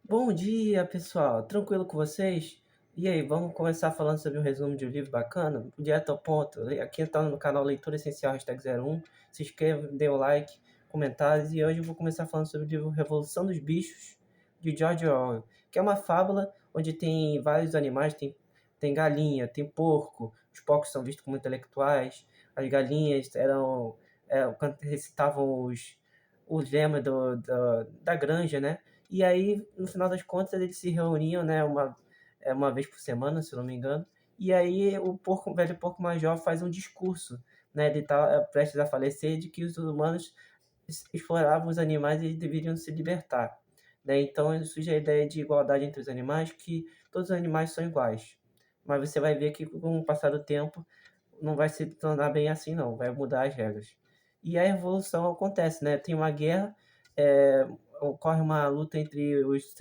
Bom dia, pessoal. Tranquilo com vocês? E aí, vamos começar falando sobre um resumo de um livro bacana, direto ao ponto. Aqui está no canal Leitura Essencial, #01. Se inscreva, dê o like, comentários. E hoje eu vou começar falando sobre o livro Revolução dos Bichos, de George Orwell, que é uma fábula onde tem vários animais, tem galinha, tem porco, os porcos são vistos como intelectuais, as galinhas recitavam os lemas da granja, né? E aí, no final das contas, eles se reuniam, né, uma vez por semana, se eu não me engano. E aí o velho porco major faz um discurso, né, ele tá prestes a falecer, de que os humanos exploravam os animais e eles deveriam se libertar, né? Então ele surge a ideia de igualdade entre os animais, que todos os animais são iguais. Mas você vai ver que com o passar do tempo não vai se tornar bem assim não, vai mudar as regras. E a evolução acontece, né, tem uma guerra, eh, ocorre uma luta entre os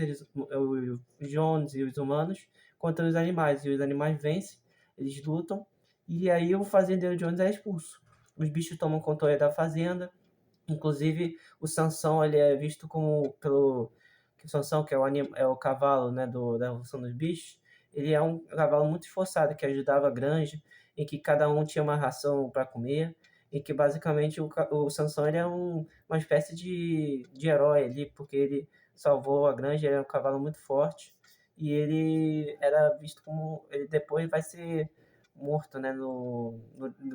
Jones e os humanos contra os animais, e os animais vencem, eles lutam, e aí o fazendeiro Jones é expulso. Os bichos tomam controle da fazenda, inclusive o Sansão ele é visto como pelo que o Sansão, que é o cavalo, né, da Revolução dos Bichos, ele é um cavalo muito esforçado, que ajudava a granja, em que cada um tinha uma ração para comer, e que basicamente o Sansão ele é uma espécie de herói ali, porque ele salvou a granja, ele é um cavalo muito forte, e ele era visto como... Ele depois vai ser morto, né,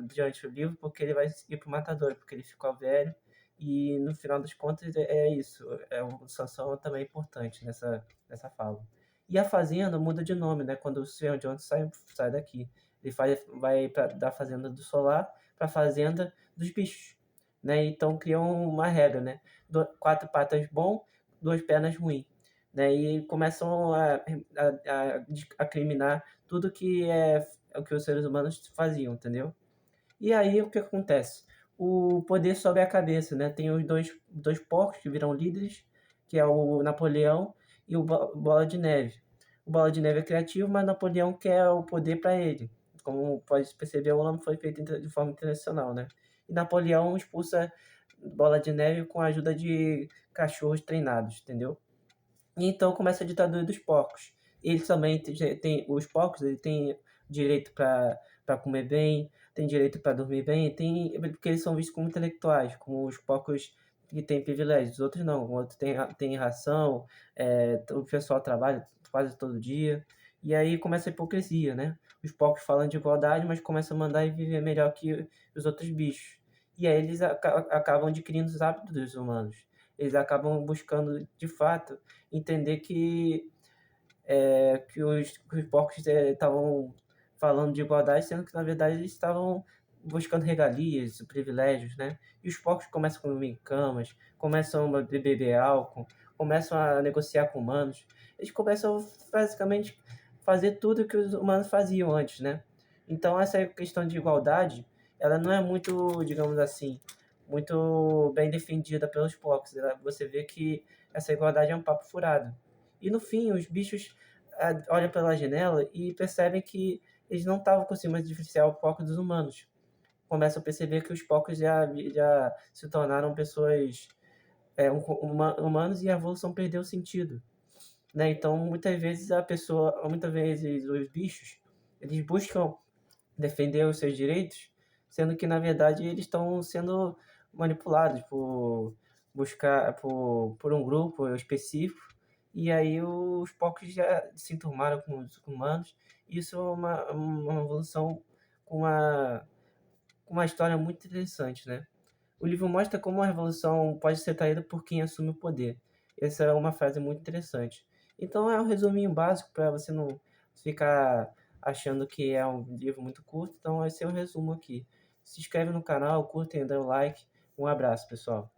durante o livro, porque ele vai ir pro matador, porque ele ficou velho, e no final das contas é isso, o Sansão também é importante nessa fala. E a fazenda muda de nome, né? Quando o Sr. Jones sai daqui. Vai da fazenda do Solar para a fazenda dos bichos, né? Então criam uma regra, né? Quatro patas bom, duas pernas ruim, né? E começam a criminar tudo que é o que os seres humanos faziam, entendeu? E aí o que acontece? O poder sobe a cabeça, né? Tem os dois porcos que viram líderes, que é o Napoleão e o Bola de Neve. O Bola de Neve é criativo, mas Napoleão quer o poder para ele. Como pode perceber, o nome foi feito de forma internacional, né? E Napoleão expulsa Bola de Neve com a ajuda de cachorros treinados, entendeu? E então começa a ditadura dos porcos. Eles também os porcos, ele tem direito para comer bem, tem direito para dormir bem, porque eles são vistos como intelectuais, como os porcos que têm privilégios, os outros não, o outro tem ração, o pessoal trabalha quase todo dia, e aí começa a hipocrisia, né? Os porcos falam de igualdade, mas começam a mandar e viver melhor que os outros bichos. E aí eles acabam adquirindo os hábitos dos humanos. Eles acabam buscando, de fato, entender que os porcos estavam falando de igualdade, sendo que, na verdade, eles estavam buscando regalias, privilégios, né? E os porcos começam a comer em camas, começam a beber álcool, começam a negociar com humanos. Eles começam, basicamente, fazer tudo que os humanos faziam antes, né? Então, essa questão de igualdade, ela não é muito, digamos assim, muito bem defendida pelos porcos. Você vê que essa igualdade é um papo furado. E no fim, os bichos olham pela janela e percebem que eles não estavam conseguindo mais diferenciar o foco dos humanos. Começam a perceber que os porcos já se tornaram pessoas humanos, e a evolução perdeu o sentido, né? Então, muitas vezes os bichos, eles buscam defender os seus direitos, sendo que na verdade eles estão sendo manipulados por um grupo específico, e aí os porcos já se enturmaram com os humanos. Isso é uma evolução com uma história muito interessante, né? O livro mostra como a revolução pode ser traída por quem assume o poder. Essa é uma frase muito interessante. Então é um resuminho básico para você não ficar achando que é um livro muito curto. Então esse é o resumo aqui. Se inscreve no canal, curtem, dê um like. Um abraço, pessoal.